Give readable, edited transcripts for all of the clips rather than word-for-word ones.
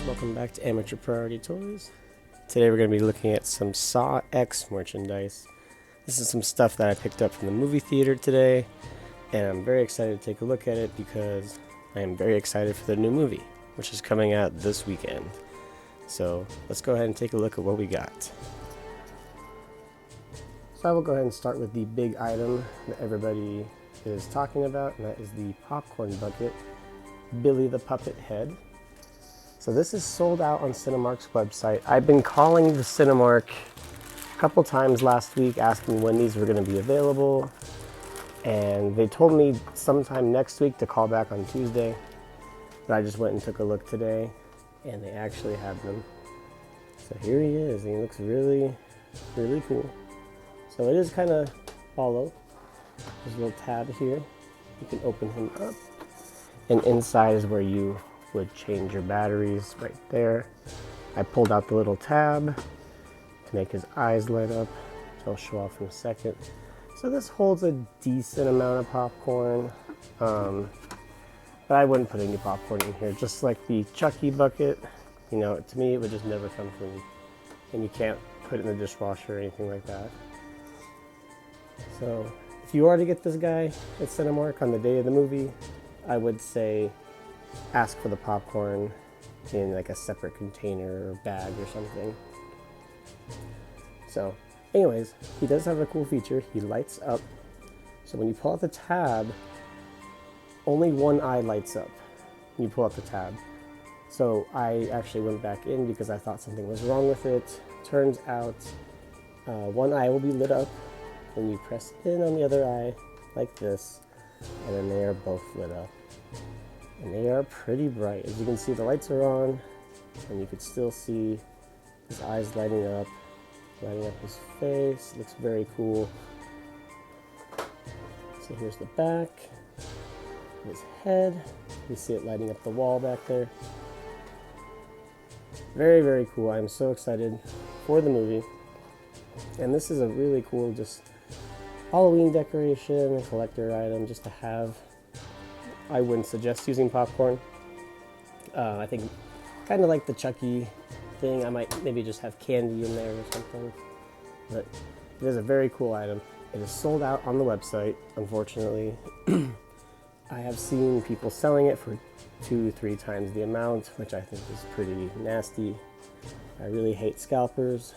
Welcome back to Amateur Priority Toys. Today we're going to be looking at some Saw X merchandise. This is some stuff that I picked up from the movie theater today, and I'm very excited to take a look at it because I am very excited for the new movie, which is coming out this weekend. So let's go ahead and take a look at what we got. So I will go ahead and start with the big item that everybody is talking about, and that is the popcorn bucket, Billy the Puppet Head. So this is sold out on Cinemark's website. I've been calling the Cinemark a couple times last week asking when these were going to be available, and they told me sometime next week to call back on Tuesday, but I just went and took a look today and they actually have them. So here he is, and he looks really cool. So it is kind of hollow. There's a little tab here. You can open him up, and inside is where you would change your batteries right there. I pulled out the little tab to make his eyes light up, which I'll show off in a second. So this holds a decent amount of popcorn, but I wouldn't put any popcorn in here. Just like the Chucky bucket, you know, to me it would just never come clean, and you can't put it in the dishwasher or anything like that. So if you are to get this guy at Cinemark on the day of the movie, I would say ask for the popcorn in like a separate container or bag or something. So anyways, he does have a cool feature. He lights up. So when you pull out the tab, only one eye lights up when you pull out the tab. So I actually went back in because I thought something was wrong with it. Turns out one eye will be lit up when you press in on the other eye like this, and then they are both lit up. And they are pretty bright. As you can see, the lights are on, and you can still see his eyes lighting up his face. Looks very cool. So here's the back, his head. You see it lighting up the wall back there. Very cool. I'm so excited for the movie. And this is a really cool just Halloween decoration, a collector item just to have. I wouldn't suggest using popcorn. I think kind of like the Chucky thing, I might maybe just have candy in there or something. But it is a very cool item. It is sold out on the website, unfortunately. I have seen people selling it for 2-3 times the amount, which I think is pretty nasty. I really hate scalpers,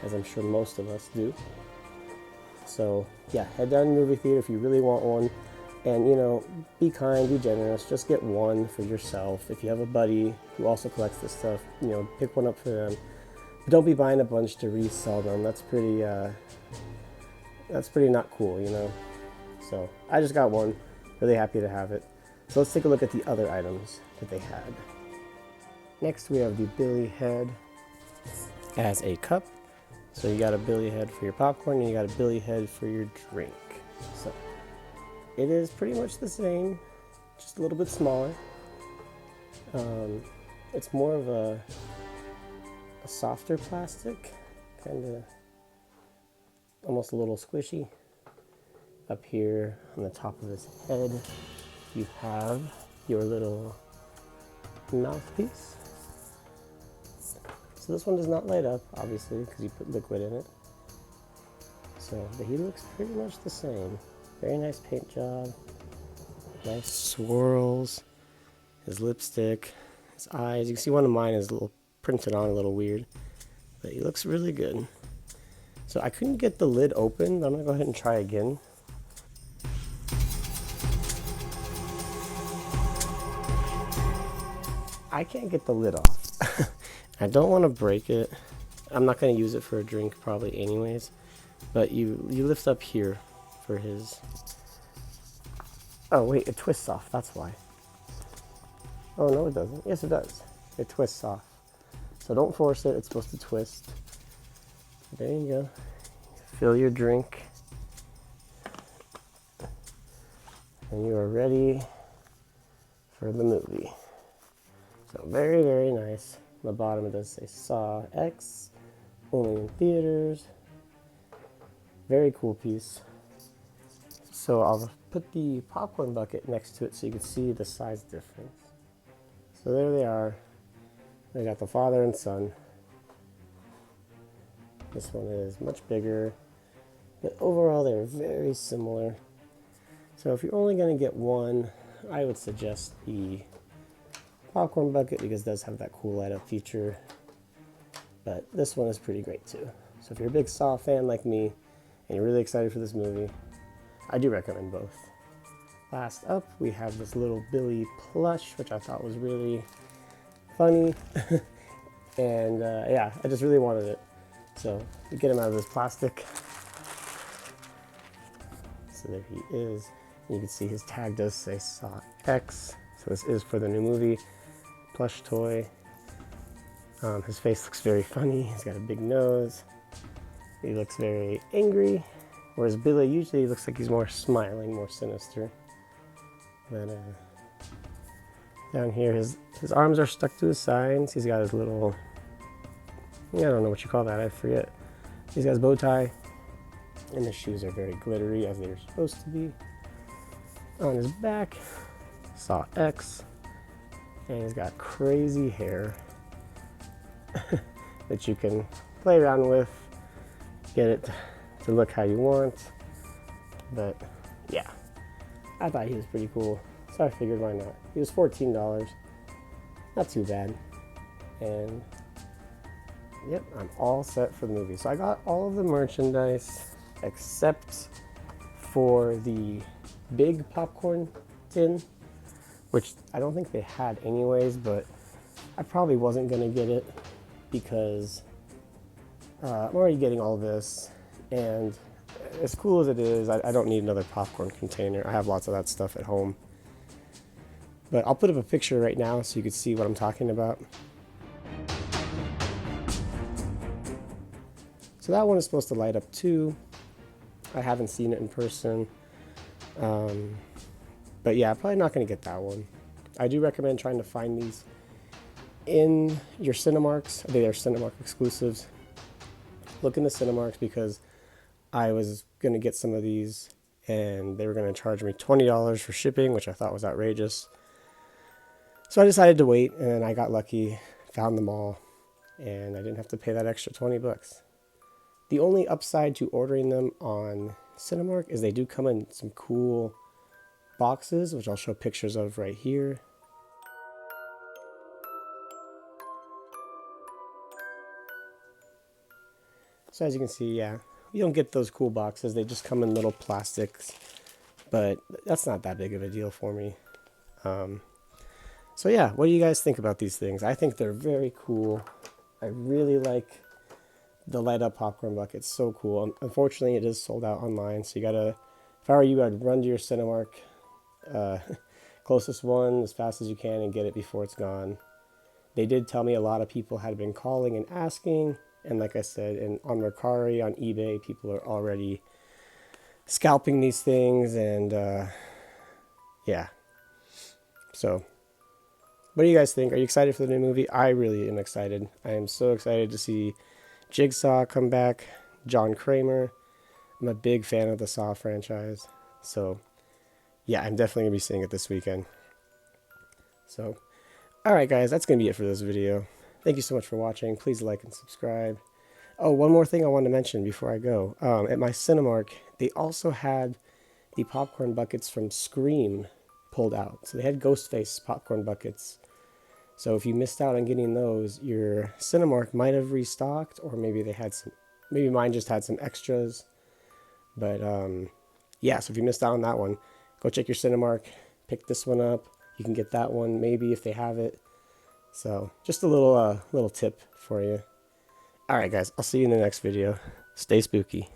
as I'm sure most of us do. So yeah, head down to the movie theater if you really want one. And, you know, be kind, be generous, just get one for yourself. If you have a buddy who also collects this stuff, you know, pick one up for them. But don't be buying a bunch to resell them. That's pretty not cool, you know. So I just got one, really happy to have it. So let's take a look at the other items that they had. Next we have the Billy head as a cup. So you got a Billy head for your popcorn, and you got a Billy head for your drink. So it is pretty much the same, just a little bit smaller. It's more of a softer plastic, kind of almost a little squishy. Up here on the top of his head, you have your little mouthpiece. So this one does not light up, obviously, because you put liquid in it. So, but he looks pretty much the same. Very nice paint job, nice swirls, his lipstick, his eyes. You can see one of mine is a little printed on a little weird, but he looks really good. So I couldn't get the lid open, but I'm gonna go ahead and try again. I can't get the lid off. I don't want to break it. I'm not gonna use it for a drink probably anyways, but you lift up here for his. Oh wait, it twists off, that's why. Oh no, it doesn't. Yes, it does. It twists off. So don't force it, it's supposed to twist. There you go. Fill your drink. And you are ready for the movie. So very nice. On the bottom it does say Saw X, only in theaters. Very cool piece. So I'll put the popcorn bucket next to it so you can see the size difference. So there they are. They got the father and son. This one is much bigger, but overall they're very similar. So if you're only going to get one, I would suggest the popcorn bucket because it does have that cool light up feature. But this one is pretty great too. So if you're a big Saw fan like me and you're really excited for this movie, I do recommend both. Last up, we have this little Billy plush, which I thought was really funny. And yeah, I just really wanted it. So we get him out of this plastic. So there he is. You can see his tag does say Saw X. So this is for the new movie. Plush toy. His face looks very funny. He's got a big nose. He looks very angry. Whereas Billy usually looks like he's more smiling, more sinister. But down here, his arms are stuck to his sides. He's got his little, I don't know what you call that, I forget. He's got his bow tie. And the shoes are very glittery as they're supposed to be. On his back, Saw X. And he's got crazy hair that you can play around with, get it to look how you want. But yeah, I thought he was pretty cool, so I figured why not. He was $14, not too bad. And yep, I'm all set for the movie. So I got all of the merchandise except for the big popcorn tin, which I don't think they had anyways, but I probably wasn't gonna get it because I'm already getting all this, and as cool as it is, I don't need another popcorn container. I have lots of that stuff at home. But I'll put up a picture right now so you can see what I'm talking about. So that one is supposed to light up too. I haven't seen it in person. But yeah, probably not going to get that one. I do recommend trying to find these in your Cinemarks. They are Cinemark exclusives. Look in the Cinemarks because I was going to get some of these and they were going to charge me $20 for shipping, which I thought was outrageous. So I decided to wait, and I got lucky, found them all, and I didn't have to pay that extra 20 bucks. The only upside to ordering them on Cinemark is they do come in some cool boxes, which I'll show pictures of right here. So as you can see, yeah, you don't get those cool boxes. They just come in little plastics, but that's not that big of a deal for me. So yeah, what do you guys think about these things? I think they're very cool. I really like the light up popcorn bucket. It's so cool. Unfortunately, it is sold out online, so you gotta, if I were you, I'd run to your Cinemark closest one as fast as you can and get it before it's gone. They did tell me a lot of people had been calling and asking, and like I said, on Mercari, on eBay, people are already scalping these things, and yeah. So what do you guys think? Are you excited for the new movie? I really am excited. I am so excited to see Jigsaw come back, John Kramer. I'm a big fan of the Saw franchise. So yeah, I'm definitely going to be seeing it this weekend. So, alright guys, that's going to be it for this video. Thank you so much for watching. Please like and subscribe. Oh, one more thing I want to mention before I go. At my Cinemark, they also had the popcorn buckets from Scream pulled out. So they had Ghostface popcorn buckets. So if you missed out on getting those, your Cinemark might have restocked, or maybe they had some, maybe mine just had some extras. But yeah, so if you missed out on that one, go check your Cinemark, pick this one up. You can get that one maybe if they have it. So just a little tip for you. All right, guys, I'll see you in the next video. Stay spooky.